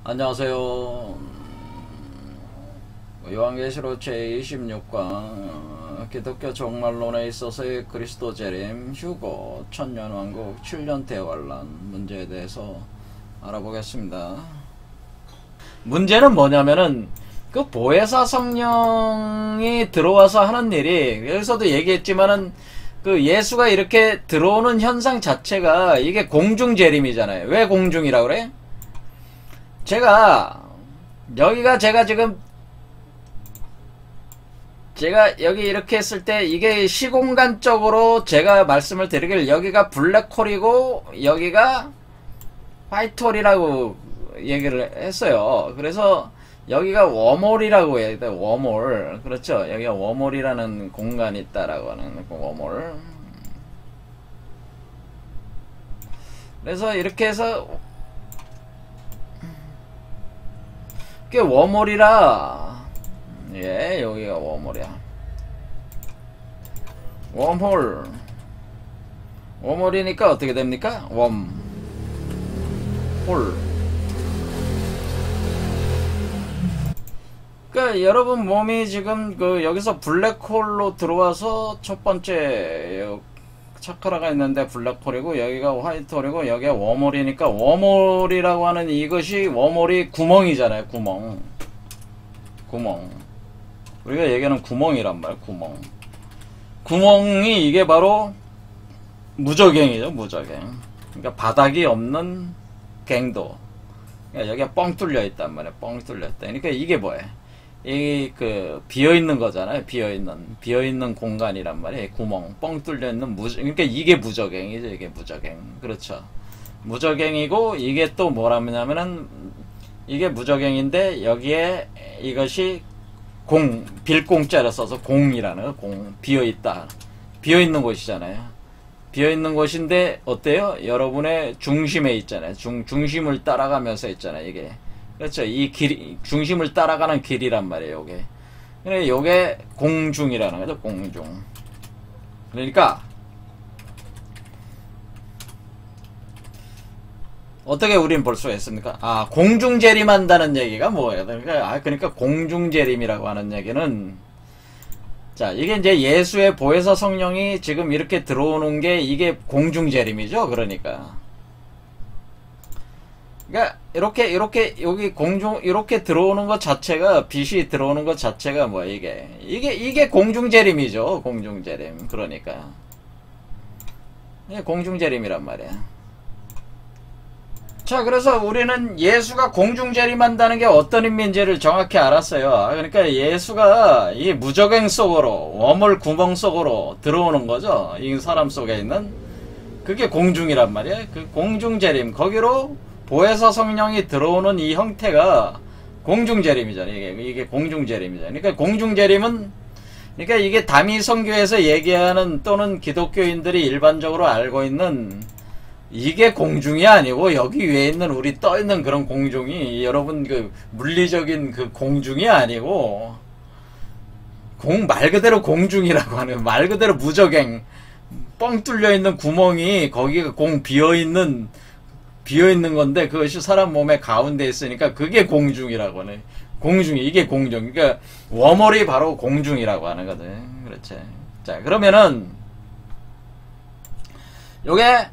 안녕하세요. 요한계시록 제26강 기독교 종말론에 있어서의 그리스도 재림, 휴거, 천년왕국, 7년 대환란 문제에 대해서 알아보겠습니다. 문제는 뭐냐면은 그 보혜사 성령이 들어와서 하는 일이, 여기서도 얘기했지만은 그 예수가 이렇게 들어오는 현상 자체가 이게 공중재림이잖아요. 왜 공중이라고 그래? 제가 지금 제가 여기 이렇게 했을 때 이게 시공간적으로 제가 말씀을 드리길, 여기가 블랙홀이고 여기가 화이트홀이라고 얘기를 했어요. 그래서 여기가 웜홀이라고 해야 돼. 웜홀. 그렇죠. 여기가 웜홀이라는 공간이 있다라고 하는 웜홀. 그래서 이렇게 해서 이게 웜홀이라, 예, 여기가 웜홀이야. 웜홀이니까 어떻게 됩니까? 웜홀. 그러니까 여러분 몸이 지금 그 여기서 블랙홀로 들어와서 첫 번째 차크라가 있는데 블랙홀이고, 여기가 화이트홀이고, 여기가 웜홀이니까, 웜홀이라고 하는 이것이, 웜홀이 구멍이잖아요. 구멍. 우리가 얘기하는 구멍이란 말이야. 구멍이 이게 바로 무저갱이죠. 무저갱. 그러니까 바닥이 없는 갱도. 그러니까 여기가 뻥 뚫려 있단 말이야. 뻥 뚫려 있다. 그러니까 이게 뭐예요? 이 그 비어있는 거잖아요. 비어있는 공간이란 말이에요. 구멍, 뻥 뚫려있는 그러니까 이게 무저갱이죠. 이게 무저갱. 그렇죠. 무저갱이고, 이게 또 뭐라냐면은, 이게 무저갱인데, 여기에 이것이 빌공자를 써서 공이라는, 비어있다. 비어있는 곳이잖아요. 비어있는 곳인데, 어때요? 여러분의 중심에 있잖아요. 중심을 따라가면서 있잖아요. 이게. 그렇죠. 이 중심을 따라가는 길이란 말이에요, 요게. 그래, 요게 공중이라는 거죠, 공중. 그러니까, 어떻게 우린 볼 수가 있습니까? 아, 공중재림한다는 얘기가 뭐예요? 그러니까 공중재림이라고 하는 얘기는, 자, 이게 이제 예수의 보혜사 성령이 지금 이렇게 들어오는 게 이게 공중재림이죠, 그러니까. 그러니까 이렇게 여기 이렇게 들어오는 것 자체가, 빛이 들어오는 것 자체가 뭐야, 이게 공중재림이죠. 공중재림. 그러니까 이게 공중재림이란 말이야. 자, 그래서 우리는 예수가 공중재림한다는 게 어떤 의미인지를 정확히 알았어요. 그러니까 예수가 이 무저갱 속으로, 웜홀 구멍 속으로 들어오는 거죠. 이 사람 속에 있는, 그게 공중이란 말이야. 그 공중재림, 거기로 보혜사 성령이 들어오는 이 형태가 공중재림이잖아요. 이게 공중재림이잖아요. 그러니까 공중재림은, 그러니까 이게 다미성교에서 얘기하는, 또는 기독교인들이 일반적으로 알고 있는, 이게 공중이 아니고 여기 위에 있는 우리 떠있는 그런 공중이, 여러분 그 물리적인 그 공중이 아니고, 말 그대로 공중이라고 하는, 말 그대로 무저갱, 뻥 뚫려 있는 구멍이, 거기가 비어있는 건데, 그것이 사람 몸의 가운데 있으니까 그게 공중이라고 하네. 이게 공중. 그러니까 웜홀이 바로 공중이라고 하는 거든. 그렇지. 자, 그러면은 요게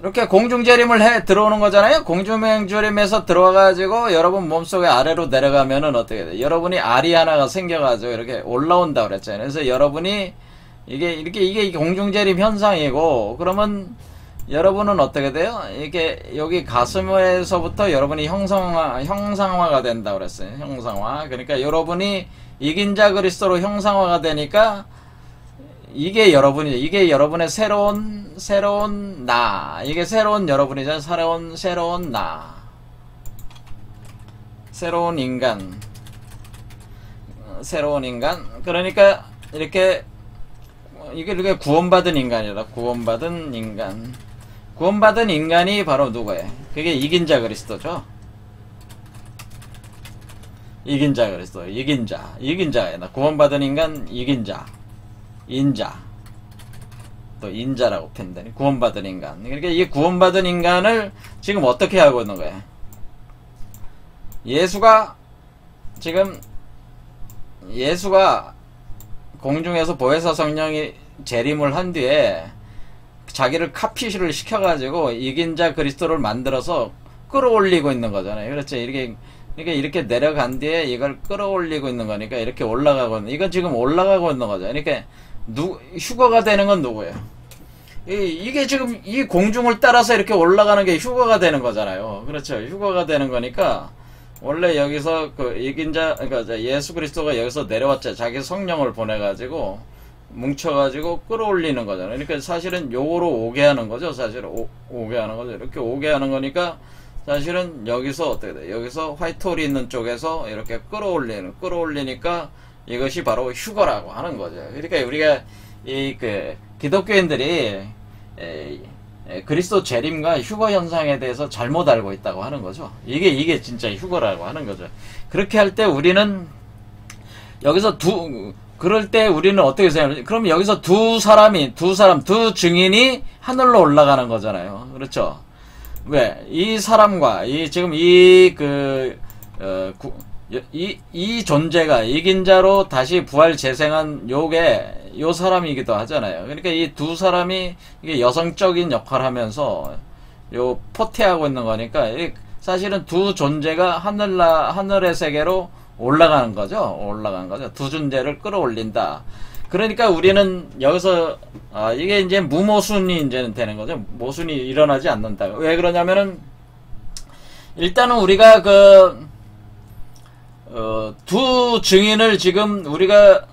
이렇게 공중재림을 들어오는 거잖아요. 공중재림에서 들어와가지고 여러분 몸속에 아래로 내려가면은 어떻게 돼? 여러분이 알이 하나가 생겨가지고 이렇게 올라온다 그랬잖아요. 그래서 여러분이 이게 공중재림 현상이고, 그러면 여러분은 어떻게 돼요? 이게 여기 가슴에서부터 여러분이 형상화가 된다 그랬어요. 형상화. 그러니까 여러분이 이긴 자 그리스도로 형상화가 되니까, 이게 여러분의 새로운 나. 이게 새로운 여러분이죠. 새로운 나. 새로운 인간. 그러니까 이렇게 이게 구원받은 인간이라. 구원받은 인간이 바로 누구예요? 그게 이긴 자 그리스도죠. 이긴 자예요. 구원받은 인간, 이긴 자. 인자. 또 인자라고 표현되니 구원받은 인간. 그러니까 이 구원받은 인간을 지금 어떻게 하고 있는 거야? 예수가 공중에서 보혜사 성령이 재림을 한 뒤에 자기를 카피를 시켜가지고 이긴 자 그리스도를 만들어서 끌어올리고 있는 거잖아요. 그렇죠? 이렇게 내려간 뒤에 이걸 끌어올리고 있는 거니까 이렇게 올라가고 있는, 이건 지금 올라가고 있는 거죠. 그러니까 휴거가 되는 건 누구예요? 이게 지금 이 공중을 따라서 이렇게 올라가는 게 휴거가 되는 거잖아요. 그렇죠? 휴거가 되는 거니까 원래 여기서 그 이긴 자, 그러니까 예수 그리스도가 여기서 내려왔죠. 자기 성령을 보내가지고 뭉쳐가지고 끌어올리는 거잖아요. 그러니까 사실은 요거로 오게 하는 거죠. 사실은 오게 하는 거죠. 이렇게 오게 하는 거니까 사실은 여기서 어떻게 돼? 여기서 화이트홀이 있는 쪽에서 이렇게 끌어올리니까 이것이 바로 휴거라고 하는 거죠. 그러니까 우리가 기독교인들이 그리스도 재림과 휴거 현상에 대해서 잘못 알고 있다고 하는 거죠. 이게 진짜 휴거라고 하는 거죠. 그렇게 할 때 우리는 여기서 그럴 때 우리는 어떻게 생각하지? 그럼 여기서 두 증인이 하늘로 올라가는 거잖아요. 그렇죠? 왜? 이 사람과, 지금 이 존재가 이긴 자로 다시 부활 재생한 요 사람이기도 하잖아요. 그러니까 이 두 사람이 이게 여성적인 역할을 하면서 포태하고 있는 거니까 사실은 두 존재가 하늘의 세계로 올라가는 거죠. 두 존재를 끌어올린다. 그러니까 우리는 여기서 이게 이제 무모순이 이제는 되는 거죠. 모순이 일어나지 않는다. 왜 그러냐면은 일단은 우리가 두 증인을 지금 우리가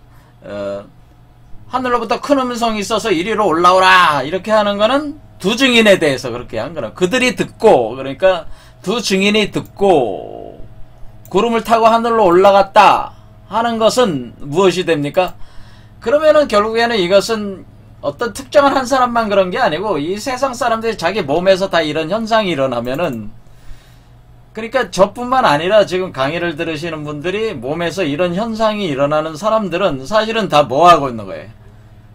하늘로부터 큰 음성이 있어서 이리로 올라오라 이렇게 하는 거는 두 증인에 대해서 그렇게 한 거는 그들이 듣고, 그러니까 두 증인이 듣고 구름을 타고 하늘로 올라갔다 하는 것은 무엇이 됩니까? 그러면은 결국에는 이것은 어떤 특정한 한 사람만 그런 게 아니고 이 세상 사람들이 자기 몸에서 다 이런 현상이 일어나면은, 그러니까 저뿐만 아니라 지금 강의를 들으시는 분들이 몸에서 이런 현상이 일어나는 사람들은 사실은 다 뭐 하고 있는 거예요?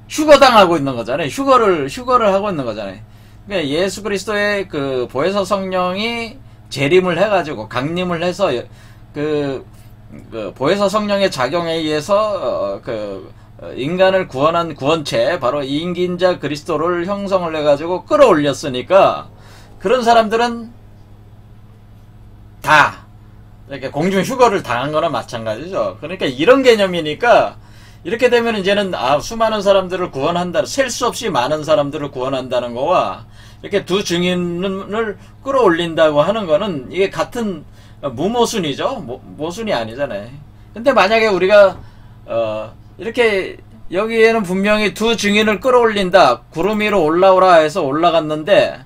휴거당하고 있는 거잖아요. 휴거를 하고 있는 거잖아요. 그러니까 예수 그리스도의 그 보혜사 성령이 재림을 해가지고 강림을 해서 그 보혜사 성령의 작용에 의해서 인간을 구원한 구원체, 바로 이긴자 그리스도를 형성을 해가지고 끌어올렸으니까 그런 사람들은 다 이렇게 공중 휴거를 당한 거나 마찬가지죠. 그러니까 이런 개념이니까 이렇게 되면 이제는 수많은 사람들을 구원한다, 셀 수 없이 많은 사람들을 구원한다는 거와 이렇게 두 증인을 끌어올린다고 하는 거는 이게 같은 무모순이죠. 모순이 아니잖아요. 근데 만약에 우리가 이렇게 여기에는 분명히 두 증인을 끌어올린다, 구름 위로 올라오라 해서 올라갔는데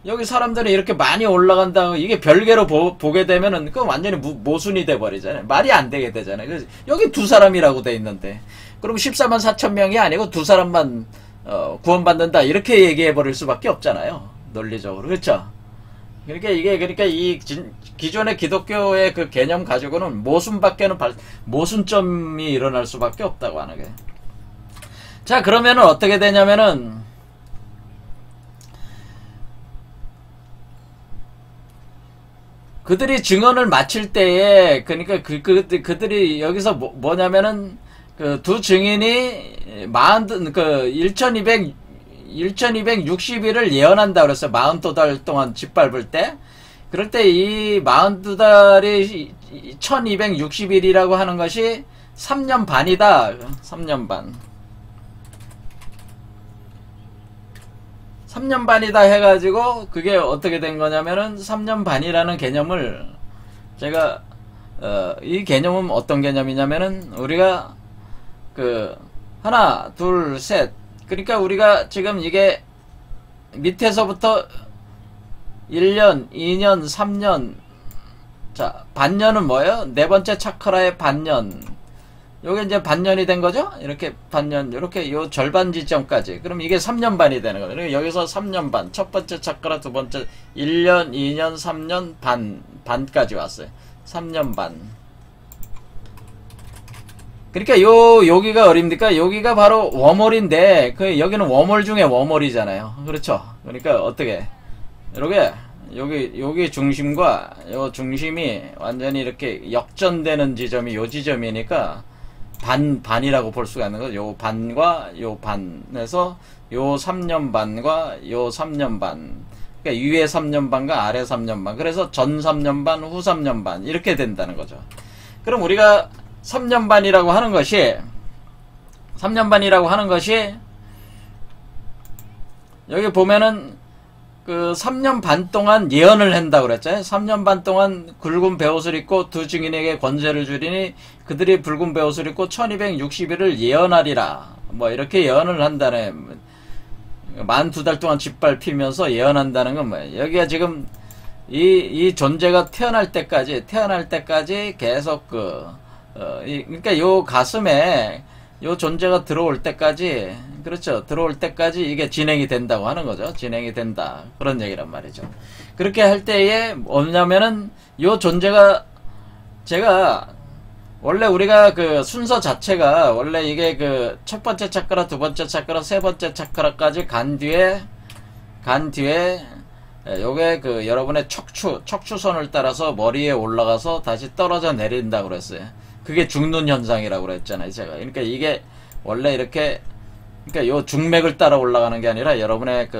여기 사람들이 이렇게 많이 올라간다고 이게 별개로 보게 되면은 그건 완전히 모순이 돼버리잖아요. 말이 안 되게 되잖아요. 그래서 여기 두 사람이라고 돼 있는데 그럼 14만 4천 명이 아니고 두 사람만 구원받는다 이렇게 얘기해 버릴 수밖에 없잖아요. 논리적으로. 그렇죠? 그러니까 이 기존의 기독교의 그 개념 가지고는 모순점이 일어날 수밖에 없다고 하는 거예요. 자, 그러면은 어떻게 되냐면은 그들이 증언을 마칠 때에, 그러니까 그들이 여기서 뭐냐면은 그 두 증인이 1260일을 예언한다 그랬어요. 42달 동안 짓밟을 때. 그럴 때 이 42달이 1260일이라고 하는 것이 3년 반이다. 3년 반. 3년 반이다 해가지고 그게 어떻게 된 거냐면은 3년 반이라는 개념을 제가 이 개념은 어떤 개념이냐면은 우리가 하나 둘 셋, 그러니까 우리가 지금 이게 밑에서부터 1년 2년 3년, 자 반년은 뭐예요? 네 번째 차크라의 반년, 요게 이제 반년이 된 거죠? 이렇게 반년, 이렇게 요 절반 지점까지. 그럼 이게 3년 반이 되는 거예요. 그러니까 여기서 3년 반. 첫 번째 차크라, 두 번째 1년, 2년, 3년, 반까지 왔어요. 3년 반. 그러니까 여기가 어딥니까? 여기가 바로 워멀인데, 여기는 워멀 중에 워멀이잖아요. 그렇죠? 그러니까 어떻게, 이렇게, 여기 중심과 요 중심이 완전히 이렇게 역전되는 지점이 요 지점이니까, 반이라고 볼 수가 있는 거죠. 요 반과 요 반에서 요 3년 반과 요 3년 반. 그러니까 위에 3년 반과 아래 3년 반. 그래서 전 3년 반, 후 3년 반. 이렇게 된다는 거죠. 그럼 우리가 3년 반이라고 하는 것이, 3년 반이라고 하는 것이, 여기 보면은, 3년 반 동안 예언을 한다고 그랬잖아요. 3년 반 동안 굵은 베옷을 입고 두 증인에게 권세를 주리니 그들이 붉은 베옷을 입고 1260일을 예언하리라. 뭐, 이렇게 예언을 한다는, 만 2달 동안 짓밟히면서 예언한다는 건 뭐예요? 여기가 지금, 이 존재가 태어날 때까지 계속 그러니까 요 가슴에 요 존재가 들어올 때까지, 그렇죠. 들어올 때까지 이게 진행이 된다고 하는 거죠. 진행이 된다. 그런 얘기란 말이죠. 그렇게 할 때에 뭐냐면은 요 존재가, 제가 원래 우리가 순서 자체가 원래 이게 첫 번째 차크라, 두 번째 차크라, 세 번째 차크라까지 간 뒤에 요게 여러분의 척추선을 따라서 머리에 올라가서 다시 떨어져 내린다고 그랬어요. 그게 죽는 현상이라고 그랬잖아요, 제가. 그러니까 이게 원래 이렇게, 그러니까 요 중맥을 따라 올라가는 게 아니라 여러분의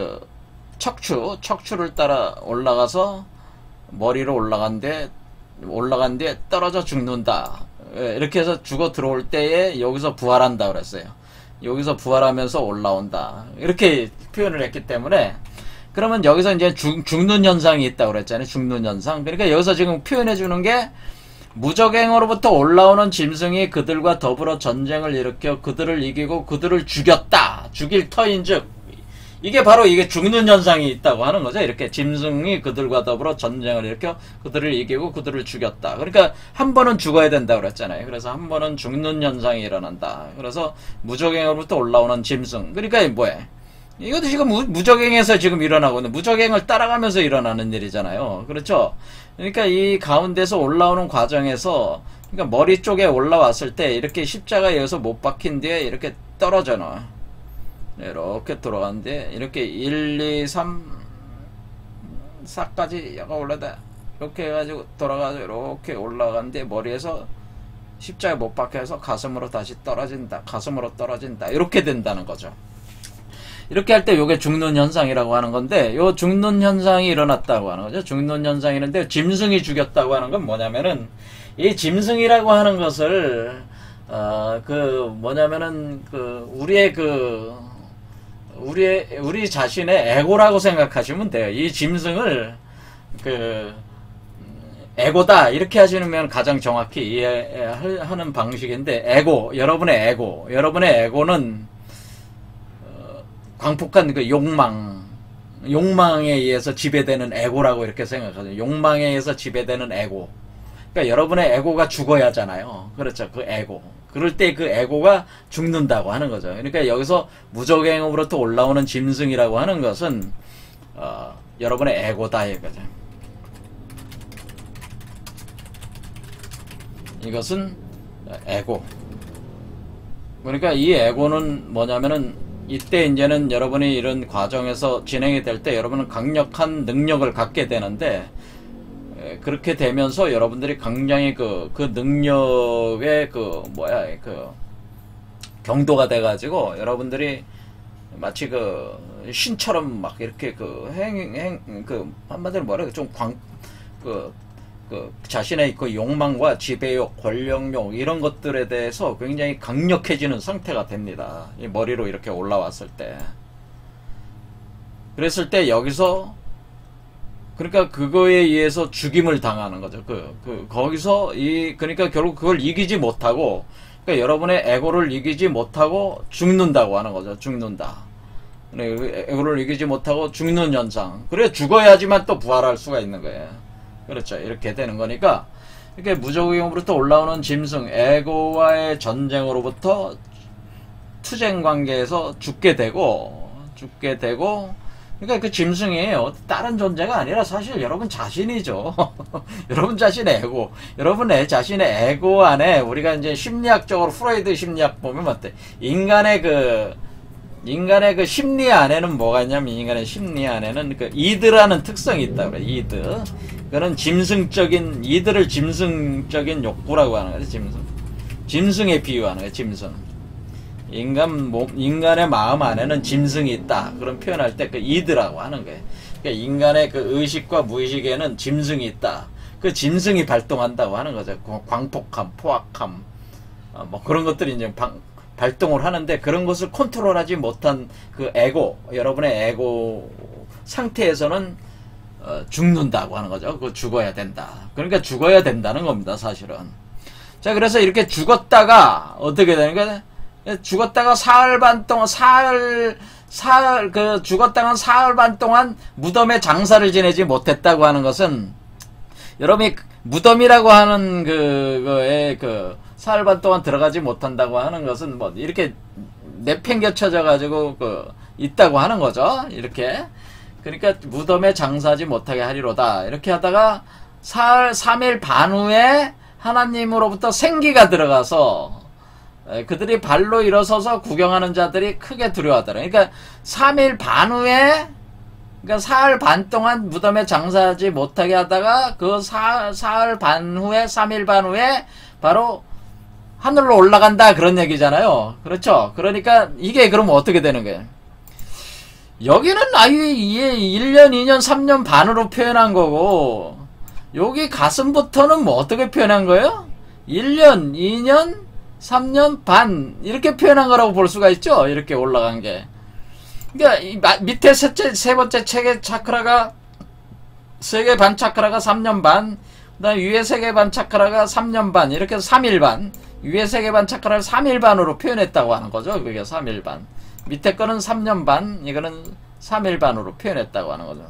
척추를 따라 올라가서 머리로 올라간 뒤에 떨어져 죽는다. 이렇게 해서 죽어 들어올 때에 여기서 부활한다 그랬어요. 여기서 부활하면서 올라온다. 이렇게 표현을 했기 때문에, 그러면 여기서 이제 죽는 현상이 있다고 그랬잖아요. 죽는 현상. 그러니까 여기서 지금 표현해 주는 게, 무적행으로부터 올라오는 짐승이 그들과 더불어 전쟁을 일으켜 그들을 이기고 그들을 죽였다. 죽일 터인즉, 이게 바로 이게 죽는 현상이 있다고 하는 거죠. 이렇게 짐승이 그들과 더불어 전쟁을 일으켜 그들을 이기고 그들을 죽였다. 그러니까 한 번은 죽어야 된다고 그랬잖아요. 그래서 한 번은 죽는 현상이 일어난다. 그래서 무적행으로부터 올라오는 짐승. 그러니까 뭐예요? 이것도 지금 무적행에서 지금 일어나고 있는, 무적행을 따라가면서 일어나는 일이잖아요. 그렇죠? 그러니까 이 가운데서 올라오는 과정에서, 그러니까 머리 쪽에 올라왔을 때 이렇게 십자가에 여기서 못 박힌 뒤에 이렇게 떨어져 놔. 이렇게 돌아가는데 이렇게 1, 2, 3, 4까지 약간 올라다. 이렇게 해가지고 돌아가서 이렇게 올라가는데 머리에서 십자가에 못 박혀서 가슴으로 다시 떨어진다. 가슴으로 떨어진다. 이렇게 된다는 거죠. 이렇게 할 때 요게 죽는 현상이라고 하는 건데, 요 죽는 현상이 일어났다고 하는 거죠. 죽는 현상이 있는데, 짐승이 죽였다고 하는 건 뭐냐면은, 이 짐승이라고 하는 것을, 뭐냐면은, 우리 자신의 에고라고 생각하시면 돼요. 이 짐승을, 에고다. 이렇게 하시면 가장 정확히 이해하는 방식인데, 여러분의 에고는, 광폭한 욕망에 의해서 지배되는 에고라고 이렇게 생각하죠. 욕망에 의해서 지배되는 에고. 그러니까 여러분의 에고가 죽어야 하잖아요. 그렇죠. 그 에고. 그럴 때 그 에고가 죽는다고 하는 거죠. 그러니까 여기서 무적행으로부터 올라오는 짐승이라고 하는 것은, 여러분의 에고다, 이거죠. 이것은 에고. 그러니까 이 에고는 뭐냐면은, 이때 이제는 여러분이 이런 과정에서 진행이 될 때 여러분은 강력한 능력을 갖게 되는데, 그렇게 되면서 여러분들이 굉장히 그 능력의 경도가 돼가지고 여러분들이 마치 신처럼 막 이렇게 한마디로 뭐라 좀 자신의 욕망과 지배욕, 권력욕 이런 것들에 대해서 굉장히 강력해지는 상태가 됩니다. 이 머리로 이렇게 올라왔을 때. 그랬을 때 여기서 그러니까 그거에 의해서 죽임을 당하는 거죠. 거기서 그러니까 결국 그걸 이기지 못하고, 그러니까 여러분의 에고를 이기지 못하고 죽는다고 하는 거죠. 죽는다. 에고를 이기지 못하고 죽는 현상. 그래 죽어야지만 또 부활할 수가 있는 거예요. 그렇죠. 이렇게 되는 거니까, 이렇게 무적행으로부터 올라오는 짐승, 에고와의 전쟁으로부터 투쟁 관계에서 죽게 되고, 그러니까 그 짐승이 다른 존재가 아니라 사실 여러분 자신이죠. 여러분 자신의 에고. 여러분의 자신의 에고 안에 우리가 이제 심리학적으로 프로이드 심리학 보면 어때? 인간의 그 심리 안에는 뭐가 있냐면 인간의 심리 안에는 그 이드라는 특성이 있다 그래. 이드. 그는 짐승적인 이드를 짐승적인 욕구라고 하는 거지. 짐승에 비유하는 거야. 짐승. 인간의 마음 안에는 짐승이 있다. 그런 표현할 때 그 이드라고 하는 거예요. 그러니까 인간의 그 의식과 무의식에는 짐승이 있다. 그 짐승이 발동한다고 하는 거죠. 광폭함, 포악함, 뭐 그런 것들이 이제 발동을 하는데 그런 것을 컨트롤하지 못한 그 에고, 여러분의 에고 상태에서는 죽는다고 하는 거죠. 그 죽어야 된다. 그러니까 죽어야 된다는 겁니다, 사실은. 자, 그래서 이렇게 죽었다가 어떻게 되는 거야? 죽었다가 사흘 반 동안 죽었다가 사흘 반 동안 무덤에 장사를 지내지 못했다고 하는 것은 여러분이 무덤이라고 하는 그거에 사흘 반 동안 들어가지 못한다고 하는 것은 뭐 이렇게 내팽겨쳐져 가지고 있다고 하는 거죠. 이렇게. 그러니까 무덤에 장사하지 못하게 하리로다. 이렇게 하다가 3일 반 후에 하나님으로부터 생기가 들어가서 그들이 발로 일어서서 구경하는 자들이 크게 두려워하더라. 그러니까 3일 반 후에, 그러니까 사흘 반 동안 무덤에 장사하지 못하게 하다가 그 사흘 반 후에, 3일 반 후에 바로 하늘로 올라간다 그런 얘기잖아요. 그렇죠? 그러니까 이게 그럼 어떻게 되는 거예요? 여기는 아예 1년, 2년, 3년 반으로 표현한 거고 여기 가슴부터는 뭐 어떻게 표현한 거예요? 1년, 2년, 3년 반 이렇게 표현한 거라고 볼 수가 있죠. 이렇게 올라간 게. 그러니까 밑에 세 번째 책의 차크라가 3개 반 차크라가 3년 반, 그다음에 위에 3개 반 차크라가 3년 반 이렇게 해서 3일 반, 위에 3개 반 차크라를 3일 반으로 표현했다고 하는 거죠. 그게 3일 반. 밑에 거는 3년 반, 이거는 3일 반으로 표현했다고 하는 거죠.